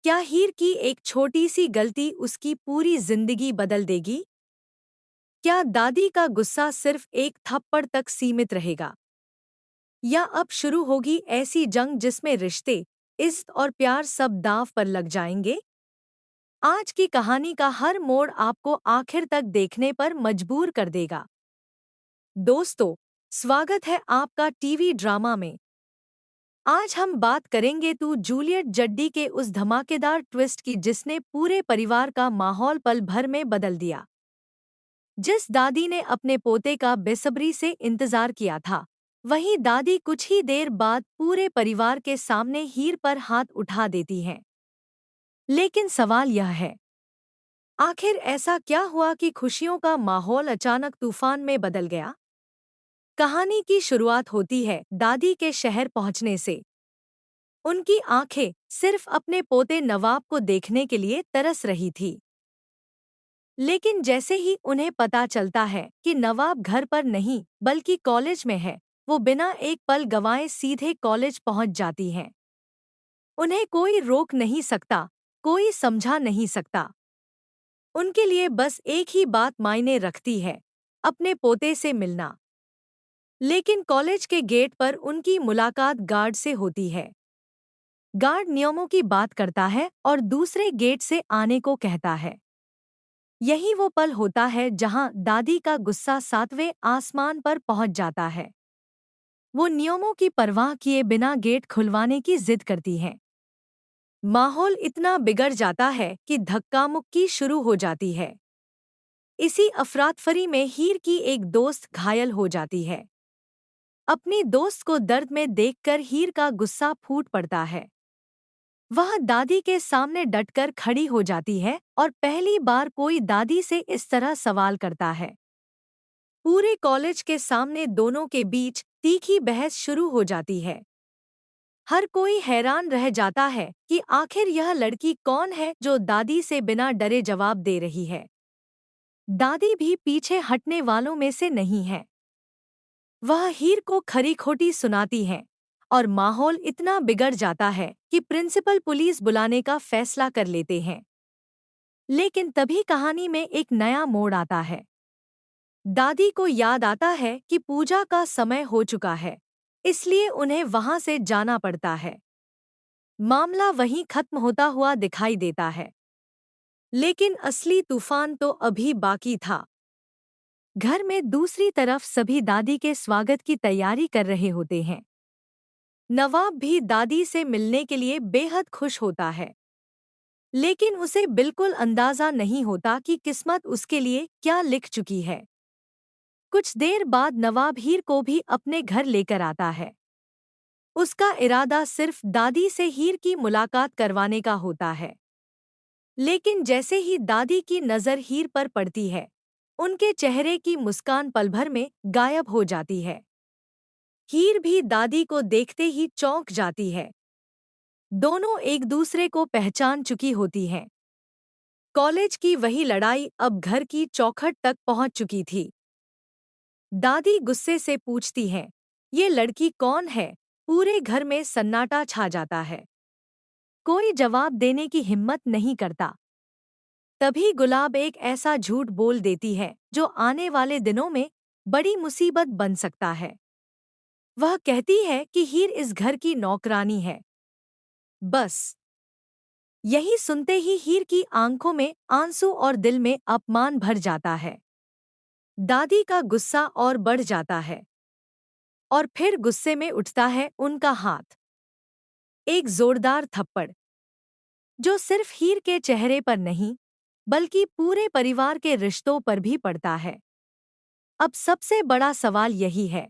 क्या हीर की एक छोटी सी गलती उसकी पूरी जिंदगी बदल देगी? क्या दादी का गुस्सा सिर्फ एक थप्पड़ तक सीमित रहेगा? या अब शुरू होगी ऐसी जंग जिसमें रिश्ते, इज्जत और प्यार सब दांव पर लग जाएंगे? आज की कहानी का हर मोड़ आपको आखिर तक देखने पर मजबूर कर देगा। दोस्तों, स्वागत है आपका टीवी ड्रामा में। आज हम बात करेंगे तू जूलियट जड्डी के उस धमाकेदार ट्विस्ट की जिसने पूरे परिवार का माहौल पल भर में बदल दिया। जिस दादी ने अपने पोते का बेसब्री से इंतजार किया था, वही दादी कुछ ही देर बाद पूरे परिवार के सामने हीर पर हाथ उठा देती हैं। लेकिन सवाल यह है, आखिर ऐसा क्या हुआ कि खुशियों का माहौल अचानक तूफान में बदल गया? कहानी की शुरुआत होती है दादी के शहर पहुंचने से। उनकी आंखें सिर्फ अपने पोते नवाब को देखने के लिए तरस रही थी। लेकिन जैसे ही उन्हें पता चलता है कि नवाब घर पर नहीं बल्कि कॉलेज में है, वो बिना एक पल गंवाए सीधे कॉलेज पहुंच जाती हैं। उन्हें कोई रोक नहीं सकता, कोई समझा नहीं सकता। उनके लिए बस एक ही बात मायने रखती है, अपने पोते से मिलना। लेकिन कॉलेज के गेट पर उनकी मुलाकात गार्ड से होती है। गार्ड नियमों की बात करता है और दूसरे गेट से आने को कहता है। यही वो पल होता है जहां दादी का गुस्सा सातवें आसमान पर पहुंच जाता है। वो नियमों की परवाह किए बिना गेट खुलवाने की जिद करती हैं। माहौल इतना बिगड़ जाता है कि धक्का मुक्की शुरू हो जाती है। इसी अफरातफरी में हीर की एक दोस्त घायल हो जाती है। अपनी दोस्त को दर्द में देखकर हीर का गुस्सा फूट पड़ता है। वह दादी के सामने डटकर खड़ी हो जाती है और पहली बार कोई दादी से इस तरह सवाल करता है। पूरे कॉलेज के सामने दोनों के बीच तीखी बहस शुरू हो जाती है। हर कोई हैरान रह जाता है कि आखिर यह लड़की कौन है जो दादी से बिना डरे जवाब दे रही है। दादी भी पीछे हटने वालों में से नहीं है। वह हीर को खरी खोटी सुनाती हैं और माहौल इतना बिगड़ जाता है कि प्रिंसिपल पुलिस बुलाने का फैसला कर लेते हैं। लेकिन तभी कहानी में एक नया मोड़ आता है। दादी को याद आता है कि पूजा का समय हो चुका है, इसलिए उन्हें वहां से जाना पड़ता है। मामला वहीं खत्म होता हुआ दिखाई देता है। लेकिन असली तूफान तो अभी बाकी था। घर में दूसरी तरफ सभी दादी के स्वागत की तैयारी कर रहे होते हैं। नवाब भी दादी से मिलने के लिए बेहद खुश होता है। लेकिन उसे बिल्कुल अंदाजा नहीं होता कि किस्मत उसके लिए क्या लिख चुकी है। कुछ देर बाद नवाब हीर को भी अपने घर लेकर आता है। उसका इरादा सिर्फ दादी से हीर की मुलाकात करवाने का होता है। लेकिन जैसे ही दादी की नज़र हीर पर पड़ती है, उनके चेहरे की मुस्कान पल भर में गायब हो जाती है। हीर भी दादी को देखते ही चौंक जाती है। दोनों एक दूसरे को पहचान चुकी होती हैं। कॉलेज की वही लड़ाई अब घर की चौखट तक पहुंच चुकी थी। दादी गुस्से से पूछती हैं, ये लड़की कौन है? पूरे घर में सन्नाटा छा जाता है। कोई जवाब देने की हिम्मत नहीं करता। तभी गुलाब एक ऐसा झूठ बोल देती है जो आने वाले दिनों में बड़ी मुसीबत बन सकता है। वह कहती है कि हीर इस घर की नौकरानी है। बस यही सुनते ही हीर की आंखों में आंसू और दिल में अपमान भर जाता है। दादी का गुस्सा और बढ़ जाता है और फिर गुस्से में उठता है उनका हाथ। एक जोरदार थप्पड़ जो सिर्फ हीर के चेहरे पर नहीं बल्कि पूरे परिवार के रिश्तों पर भी पड़ता है। अब सबसे बड़ा सवाल यही है,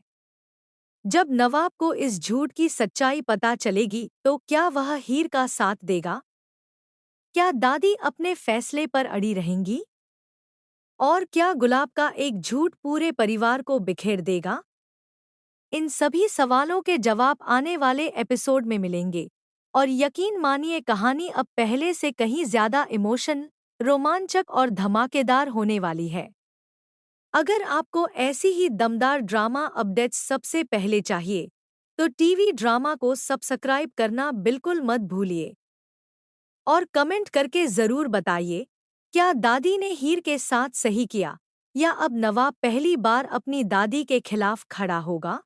जब नवाब को इस झूठ की सच्चाई पता चलेगी तो क्या वह हीर का साथ देगा? क्या दादी अपने फैसले पर अड़ी रहेंगी? और क्या गुलाब का एक झूठ पूरे परिवार को बिखेर देगा? इन सभी सवालों के जवाब आने वाले एपिसोड में मिलेंगे। और यकीन मानिए, कहानी अब पहले से कहीं ज्यादा रोमांचक और धमाकेदार होने वाली है। अगर आपको ऐसी ही दमदार ड्रामा अपडेट्स सबसे पहले चाहिए, तो टीवी ड्रामा को सब्सक्राइब करना बिल्कुल मत भूलिए। और कमेंट करके ज़रूर बताइए, क्या दादी ने हीर के साथ सही किया या अब नवाब पहली बार अपनी दादी के खिलाफ खड़ा होगा?